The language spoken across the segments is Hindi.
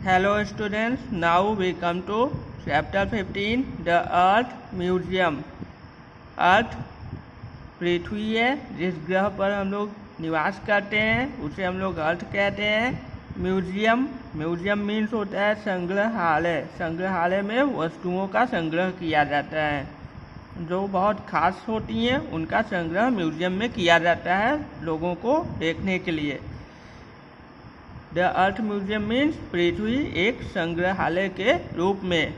Hello students, now we come to chapter 15, the Earth Museum. अर्थ पृथ्वी है जिस ग्रह पर हम लोग निवास करते हैं उसे हम लोग अर्थ कहते हैं। म्यूजियम मीन्स होता है संग्रहालय में वस्तुओं का संग्रह किया जाता है जो बहुत खास होती हैं, उनका संग्रह म्यूजियम में किया जाता है लोगों को देखने के लिए। द अर्थ म्यूजियम मीन्स पृथ्वी एक संग्रहालय के रूप में।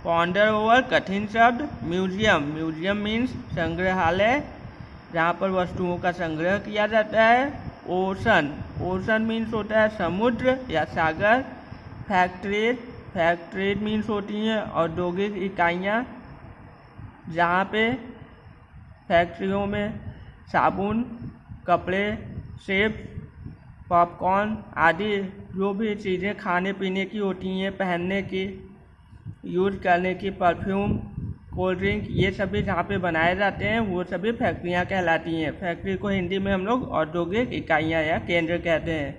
पॉन्डर ओवर कठिन शब्द म्यूजियम मीन्स संग्रहालय जहाँ पर वस्तुओं का संग्रह किया जाता है। ओशन मीन्स होता है समुद्र या सागर। फैक्ट्री मीन्स होती हैं औद्योगिक इकाइयाँ जहाँ पे फैक्ट्रियों में साबुन, कपड़े, सेब, पॉपकॉर्न आदि जो भी चीज़ें खाने पीने की होती हैं, पहनने की, यूज करने की, परफ्यूम, कोल्ड ड्रिंक, ये सभी जहाँ पे बनाए जाते हैं वो सभी फैक्ट्रियाँ कहलाती हैं। फैक्ट्री को हिंदी में हम लोग औद्योगिक इकाइयाँ या केंद्र कहते हैं।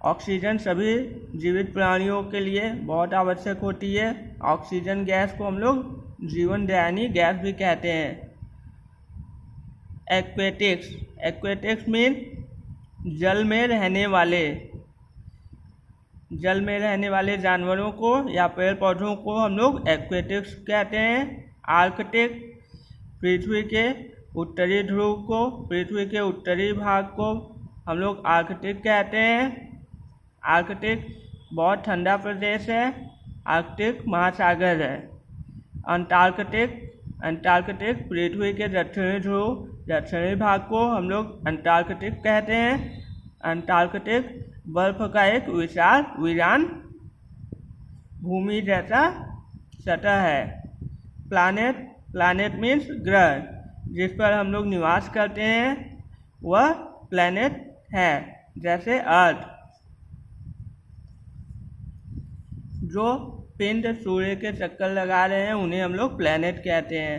ऑक्सीजन सभी जीवित प्राणियों के लिए बहुत आवश्यक होती है। ऑक्सीजन गैस को हम लोग जीवनदायिनी गैस भी कहते हैं। एक्वेटिक्स मीन जल में रहने वाले जानवरों को या पेड़ पौधों को हम लोग एक्वेटिक्स कहते हैं। आर्कटिक पृथ्वी के उत्तरी भाग को हम लोग आर्कटिक कहते हैं। आर्कटिक बहुत ठंडा प्रदेश है। आर्कटिक महासागर है। अंटार्कटिक पृथ्वी के दक्षिणी भाग को हम लोग अंटार्कटिक कहते हैं। अंटार्कटिक बर्फ का एक विशाल वीरान भूमि जैसा सतह है। प्लैनेट मीन्स ग्रह जिस पर हम लोग निवास करते हैं वह प्लैनेट है, जैसे अर्थ। जो पिंड सूर्य के चक्कर लगा रहे हैं उन्हें हम लोग प्लैनेट कहते हैं।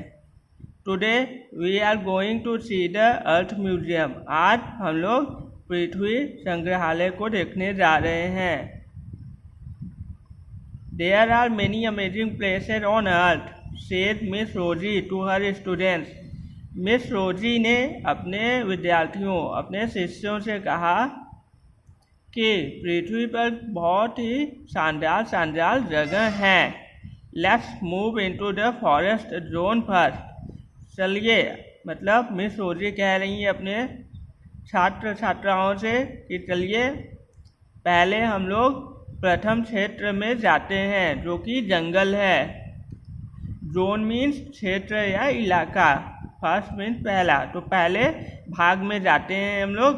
Today we are going to see the earth museum. आज हम लोग पृथ्वी संग्रहालय को देखने जा रहे हैं। There are many amazing places on earth said miss Rosie to her students. Miss Rosie ने अपने शिष्यों से कहा कि पृथ्वी पर बहुत ही शानदार जगह हैं। Let's move into the forest zone first. चलिए, मतलब मिस रोजी कह रही हैं अपने छात्राओं से कि चलिए पहले हम लोग प्रथम क्षेत्र में जाते हैं जो कि जंगल है। जोन मीन्स क्षेत्र या इलाका, फर्स्ट मीन्स पहला, तो पहले भाग में जाते हैं हम लोग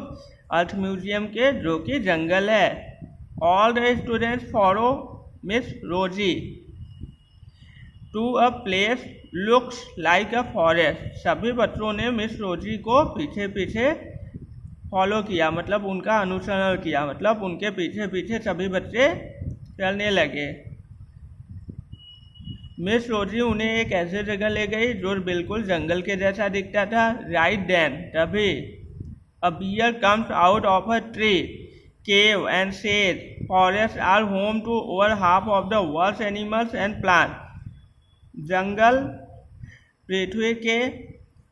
अर्थ म्यूजियम के जो कि जंगल है। All the students follow Miss Rosie to a place looks like a forest. सभी बच्चों ने मिस रोजी को पीछे फॉलो किया, मतलब उनका अनुसरण किया, मतलब उनके पीछे सभी बच्चे चलने लगे। मिस रोजी उन्हें एक ऐसे जगह ले गई जो बिल्कुल जंगल के जैसा दिखता था। राइट देन तभी a bear comes out of a tree cave and says forests are home to over half of the world's animals and plants. जंगल पृथ्वी के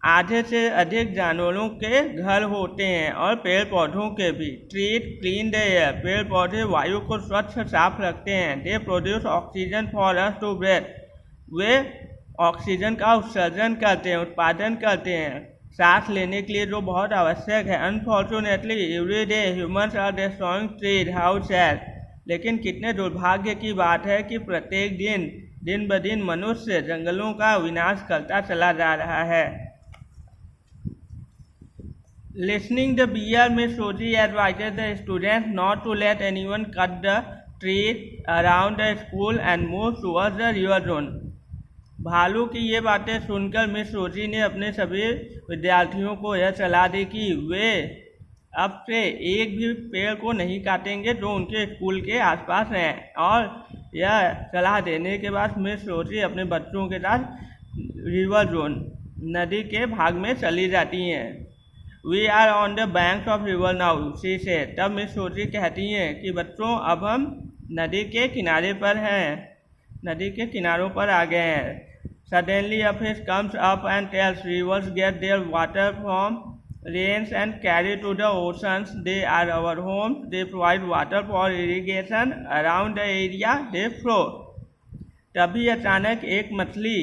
आधे से अधिक जानवरों के घर होते हैं और पेड़ पौधों के भी। Trees clean the air. पेड़ पौधे वायु को स्वच्छ साफ रखते हैं। They produce oxygen for us to breathe. वे ऑक्सीजन का उत्सर्जन करते हैं, उत्पादन करते हैं सांस लेने के लिए जो बहुत आवश्यक है। Unfortunately every day humans are destroying trees, how sad. लेकिन कितने दुर्भाग्य की बात है कि प्रत्येक दिन ब दिन मनुष्य जंगलों का विनाश करता चला जा रहा है। Listening the bear Miss Rosie advised the students not to let anyone cut the trees around the school and move towards the river zone. भालू की ये बातें सुनकर मिस रोजी ने अपने सभी विद्यार्थियों को यह सलाह दी कि वे अब से एक भी पेड़ को नहीं काटेंगे जो उनके स्कूल के आसपास हैं। और यह सलाह देने के बाद मिस रोजी अपने बच्चों के साथ रिवर जोन, नदी के भाग में चली जाती हैं। We are on the banks of river now she said. तब मिस रोजी कहती हैं कि बच्चों अब हम नदी के किनारे पर हैं, नदी के किनारों पर आ गए हैं। Suddenly a fish comes up and tells rivers get their water from rains and carry to the oceans. They are our homes. They provide water for irrigation around the area they flow. तभी अचानक एक मछली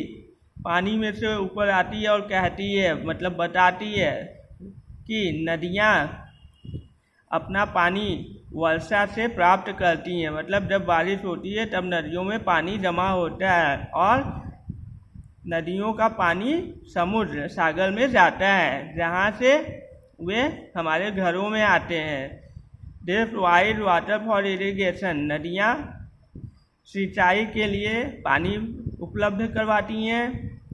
पानी में से ऊपर आती है और कहती है, मतलब बताती है कि नदियाँ अपना पानी वर्षा से प्राप्त करती हैं। मतलब जब बारिश होती है तब नदियों में पानी जमा होता है और नदियों का पानी समुद्र सागर में जाता है, जहाँ से वे हमारे घरों में आते हैं। They provide water for irrigation. नदियाँ सिंचाई के लिए पानी उपलब्ध करवाती हैं।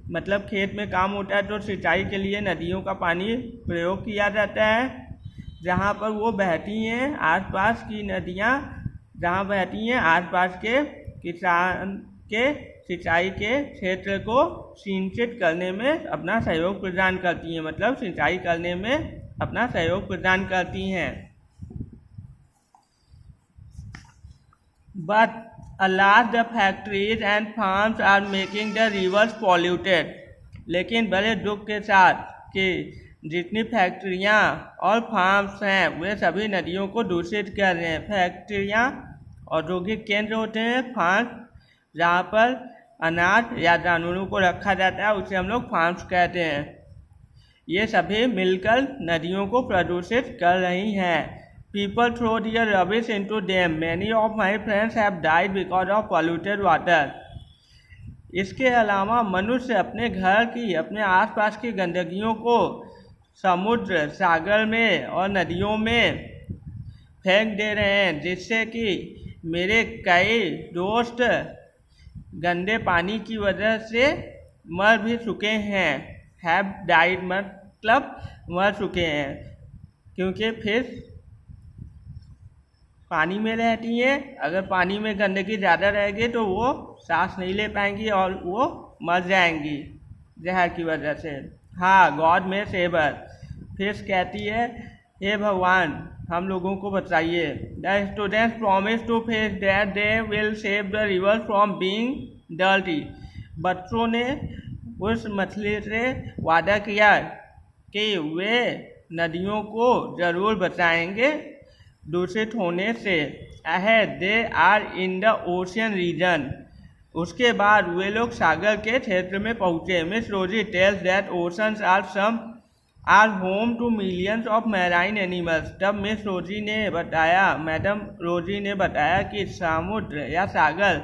मतलब खेत में काम होता है तो सिंचाई के लिए नदियों का पानी प्रयोग किया जाता है। जहाँ पर वो बहती हैं आसपास की नदियाँ, जहाँ बहती हैं आसपास के किसान के सिंचाई के क्षेत्र को सिंचित करने में अपना सहयोग प्रदान करती हैं। मतलब सिंचाई करने में अपना सहयोग प्रदान करती हैं। But alas the factories and farms are making the rivers polluted। लेकिन बड़े दुख के साथ कि जितनी फैक्ट्रियाँ और फार्म्स हैं वे सभी नदियों को दूषित कर रहे हैं। फैक्ट्रियाँ औद्योगिक केंद्र होते हैं, फार्म जहाँ पर अनाज या जानवरों को रखा जाता है उसे हम लोग फार्म्स कहते हैं। ये सभी मिलकर नदियों को प्रदूषित कर रही हैं। People throw their rubbish into dam. Many of my friends have died because of polluted water. इसके अलावा मनुष्य अपने घर की, अपने आसपास की गंदगियों को समुद्र, सागर में और नदियों में फेंक दे रहे हैं, जिससे कि मेरे कई दोस्त गंदे पानी की वजह से मर भी चुके हैं। हैव डाइड मतलब मर चुके हैं, क्योंकि फिश पानी में रहती हैं। अगर पानी में गंदगी ज़्यादा रहेगी तो वो सांस नहीं ले पाएंगी और वो मर जाएंगी जहर की वजह से। हाँ, गॉड में सेवर। फिश कहती है, हे भगवान हम लोगों को बचाइए। The students promise to fish that they will save the river from being dirty. बच्चों ने उस मछली से वादा किया कि वे नदियों को ज़रूर बचाएंगे दूषित होने से। Ahead they are in the ocean region. उसके बाद वे लोग सागर के क्षेत्र में पहुँचे। Miss Rosie tells that oceans are home to millions of marine animals. तब मिस रोजी ने बताया, मैडम रोजी ने बताया कि समुद्र या सागर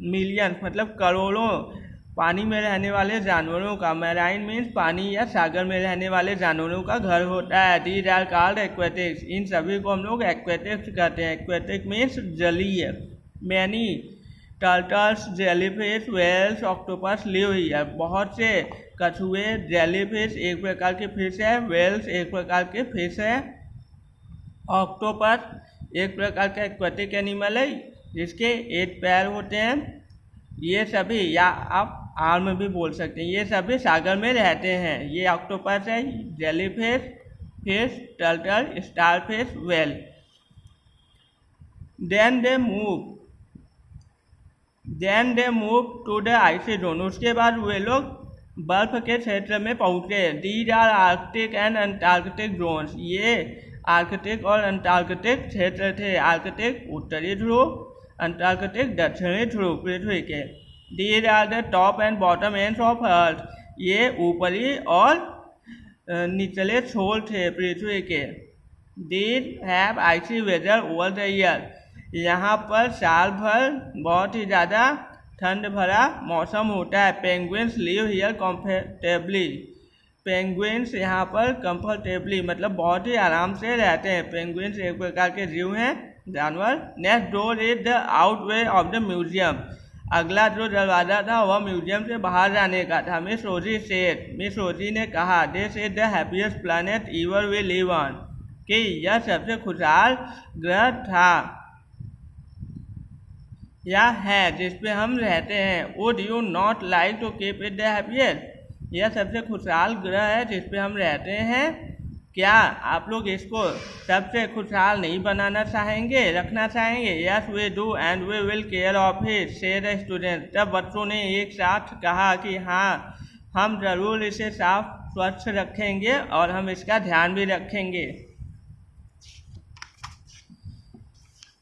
मिलियंस मतलब करोड़ों पानी में रहने वाले जानवरों का, मैराइन मीन्स पानी या सागर में रहने वाले जानवरों का घर होता है। These are called aquatics. इन सभी को हम लोग एक्वेटिक्स कहते हैं। एक्वेटिक मीन्स जलीय। Many turtles, jellyfish, whales, octopus live here. बहुत से कछुए, जेलीफिश एक प्रकार के फिश है, व्हेल्स एक प्रकार के फिश है, ऑक्टोपस एक प्रकार का एक्वेटिक एनिमल है जिसके 8 पैर होते हैं। ये सभी, या आप आर्म भी बोल सकते हैं, ये सभी सागर में रहते हैं। ये ऑक्टोपस है, jellyfish, fish, turtle, starfish, whale. Then they move to the icy zone. उसके बाद वे लोग बर्फ के क्षेत्र में पहुँचे। These are Arctic and Antarctic zones. ये आर्कटिक और अंटार्कटिक क्षेत्र थे। आर्कटिक उत्तरी ध्रुव, अंटार्कटिक दक्षिणी ध्रुव पृथ्वी के। These are the top and bottom ends of earth. ये ऊपरी और निचले छोर थे पृथ्वी के। These have icy weather over the year. यहाँ पर साल भर बहुत ही ज़्यादा ठंड भरा मौसम होता है। Penguins live here comfortably. Penguins यहाँ पर कंफर्टेबली मतलब बहुत ही आराम से रहते हैं। पेंगुइन्स एक प्रकार के जीव हैं, जानवर। Next door is the outweigh of the museum. अगला जो दरवाज़ा था वह म्यूजियम से बाहर जाने का था। Miss Rosie said, miss Rosie ने कहा, this is the happiest planet ever we live on, कि यह सबसे खुशहाल ग्रह था या है जिस पे हम रहते हैं। Would you not like to keep it the happiest. यह सबसे खुशहाल ग्रह है जिस पे हम रहते हैं, क्या आप लोग इसको सबसे खुशहाल नहीं बनाना चाहेंगे, रखना चाहेंगे? Yes we do and we will care of it said the student. तब बच्चों ने एक साथ कहा कि हाँ, हम ज़रूर इसे साफ स्वच्छ रखेंगे और हम इसका ध्यान भी रखेंगे।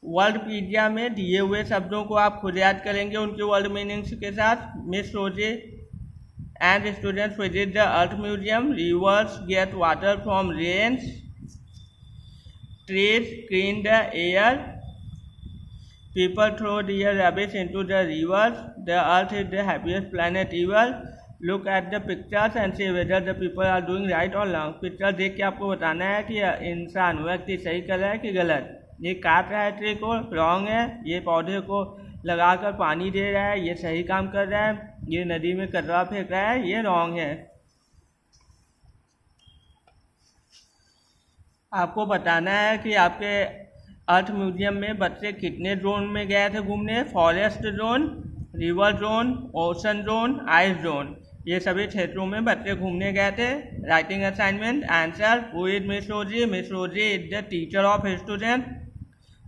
वर्ल्डपीडिया में दिए हुए शब्दों को आप खुद याद करेंगे उनके वर्ल्ड मीनिंग्स के साथ। Miss Rosie and students visit the Earth Museum. Rivers get water from rains. Trees clean the air. People throw their rubbish into the rivers. The Earth is the happiest planet ever. Look at the pictures and see whether the people are doing right or wrong. Picture देख के आपको बताना है कि इंसान व्यक्ति सही कर रहा है कि गलत। ये काट रहा है ट्री को, रॉन्ग है। ये पौधे को लगाकर पानी दे रहा है, ये सही काम कर रहा है। ये नदी में कचरा फेंक रहा है, ये रॉन्ग है। आपको बताना है कि आपके अर्थ म्यूजियम में बच्चे कितने जोन में गए थे घूमने। Forest zone, river zone, ocean zone, ice zone, ये सभी क्षेत्रों में बच्चे घूमने गए थे। Writing assignment answer. Who is miss Rosie? Miss Rosie is the teacher of student.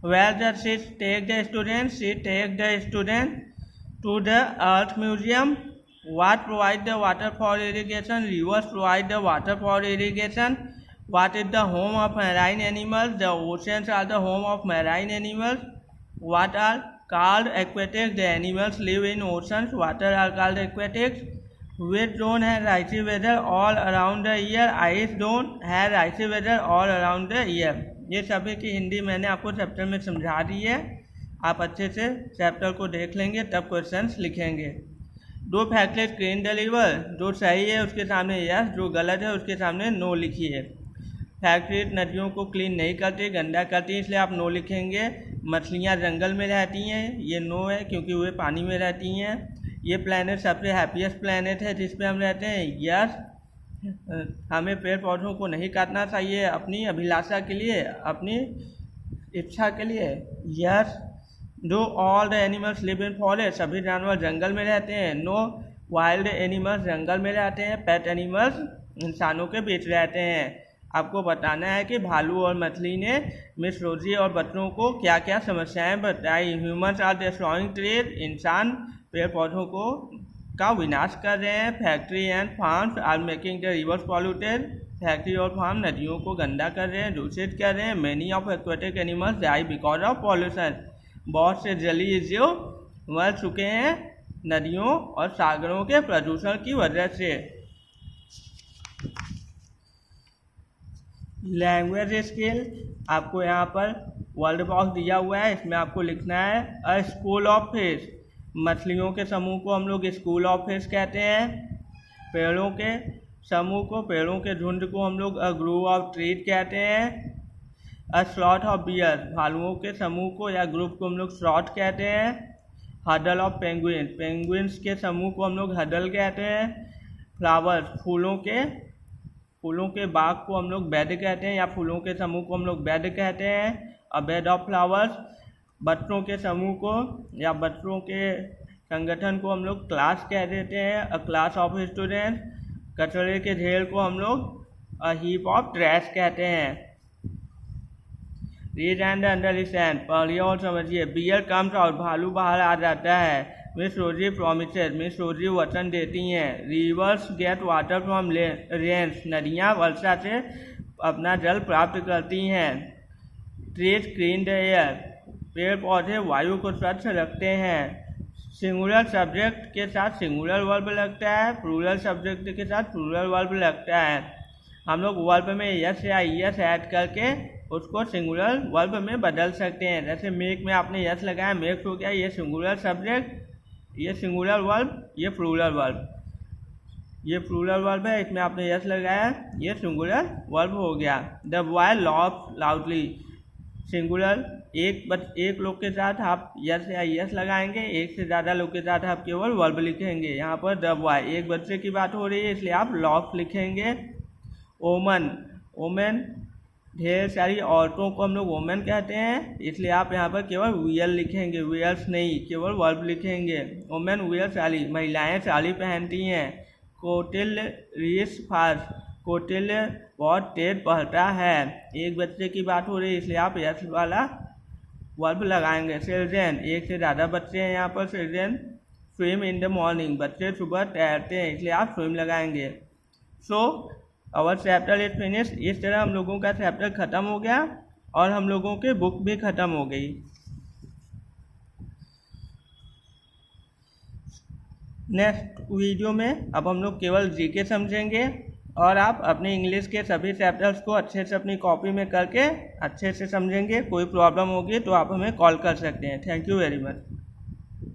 Where does she take the student? She take the student to the Earth Museum. What provide the water for irrigation? Rivers provide the water for irrigation. What is the home of marine animals? The oceans are the home of marine animals. What are called aquatics? The animals live in oceans. Water are called aquatics. Which zone has icy weather all around the year? Ice zone has icy weather all around the year. ये सभी की हिंदी मैंने आपको चैप्टर में समझा दी है। आप अच्छे से चैप्टर को देख लेंगे तब क्वेश्चंस लिखेंगे। दो फैक्टर्स क्लीन डिलीवर, जो सही है उसके सामने यस, जो गलत है उसके सामने नो लिखिए। फैक्ट्री नदियों को क्लीन नहीं करती, गंदा करती, इसलिए आप नो लिखेंगे। मछलियाँ जंगल में रहती हैं, ये नो है क्योंकि वे पानी में रहती हैं। ये प्लैनेट सबसे हैप्पीएस्ट प्लैनेट है जिस पे हम रहते हैं, यस। हमें पेड़ पौधों को नहीं काटना चाहिए अपनी अभिलाषा के लिए, अपनी इच्छा के लिए, yes. Do all the animals live in forest, सभी जानवर जंगल में रहते हैं। नो वाइल्ड एनिमल्स जंगल में रहते हैं, पेट एनिमल्स इंसानों के बीच रहते हैं। आपको बताना है कि भालू और मछली ने मिस रोजी और बच्चों को क्या क्या समस्याएं बताई। ह्यूमन्स आर डिस्ट्रॉइंग ट्रीज, इंसान पेड़ पौधों को का विनाश कर रहे हैं। Factory and farms are making the rivers polluted, factory और फार्म नदियों को गंदा कर रहे हैं, दूषित कर रहे हैं। Many of aquatic animals die because of pollution, बहुत से जलीय जीव मर चुके हैं नदियों और सागरों के प्रदूषण की वजह से। लैंग्वेज स्किल, आपको यहाँ पर वर्ड बॉक्स दिया हुआ है, इसमें आपको लिखना है अ स्कूल ऑफ फिश। मछलियों के समूह को हम लोग स्कूल ऑफ फिश कहते हैं। पेड़ों के समूह को, पेड़ों के झुंड को हम लोग अ ग्रुप ऑफ ट्रीज कहते हैं। अ स्लॉट ऑफ बियर, भालुओं के समूह को या ग्रुप को हम लोग स्लॉट कहते हैं। हडल ऑफ पेंगुइन, पेंगुइन्स के समूह को हम लोग हडल कहते हैं। फ्लावर्स, फूलों के बाग को हम लोग बेड कहते हैं या फूलों के समूह को हम लोग बेड कहते हैं। अ बेड ऑफ फ्लावर्स, बच्चों के समूह को या बच्चों के संगठन को हम लोग क्लास कह देते हैं। अ क्लास ऑफ स्टूडेंट, कचरे के ढेर को हम लोग अ हीप ऑफ ट्रैश कहते हैं। रीड एंड अंडरस्टैंड, पढ़िए और समझिए। बियर कम्स आउट, भालू बाहर आ जाता है। Miss Rosie promises, miss Rosie वचन देती हैं। Rivers get water from rains, नदियाँ वर्षा से अपना जल प्राप्त करती हैं। ट्रीज क्लीन द एयर, पेड़ पौधे वायु को स्वच्छ रखते हैं। सिंगुलर सब्जेक्ट के साथ सिंगुलर वर्ब लगता है, प्लूरल सब्जेक्ट के साथ प्लूरल वर्ब लगता है। हम लोग वर्ब में यस या यस ऐड करके उसको सिंगुलर वर्ब में बदल सकते हैं। जैसे मेक में आपने यस लगाया, मेक हो गया, ये सिंगुलर सब्जेक्ट, ये सिंगुलर वर्ब, ये प्लूरल वर्ब। ये प्लूरल वर्ब है, इसमें आपने यस लगाया, ये सिंगुलर वर्ब हो गया। The boy laughed loudly, singular एक लोग के साथ आप यस या यस लगाएंगे, एक से ज़्यादा लोग के साथ आप केवल वर्ब लिखेंगे। यहाँ पर द बॉय, एक बच्चे की बात हो रही है इसलिए आप लॉफ्ड लिखेंगे। ओमन, ओमेन ढेर सारी औरतों को हम लोग वोमेन कहते हैं, इसलिए आप यहाँ पर केवल वियर लिखेंगे, वियर्स नहीं, केवल वर्ब लिखेंगे। वोमेन वियर साड़ी, महिलाएं साड़ी पहनती हैं। कोटिल रीस फार्स, कोटिल बहुत तेज पढ़ता है। एक बच्चे की बात हो रही है इसलिए आप यस वाला वर्ब लगाएंगे। चिल्ड्रेन, एक से ज़्यादा बच्चे हैं यहाँ पर। Children swim in the morning, बच्चे सुबह तैरते हैं इसलिए आप स्विम लगाएंगे। So our chapter is finish. इस तरह हम लोगों का चैप्टर ख़त्म हो गया और हम लोगों की बुक भी ख़त्म हो गई। नेक्स्ट वीडियो में अब हम लोग केवल जीके समझेंगे और आप अपने इंग्लिश के सभी चैप्टर्स को अच्छे से अपनी कॉपी में करके अच्छे से समझेंगे। कोई प्रॉब्लम होगी तो आप हमें कॉल कर सकते हैं। Thank you very much.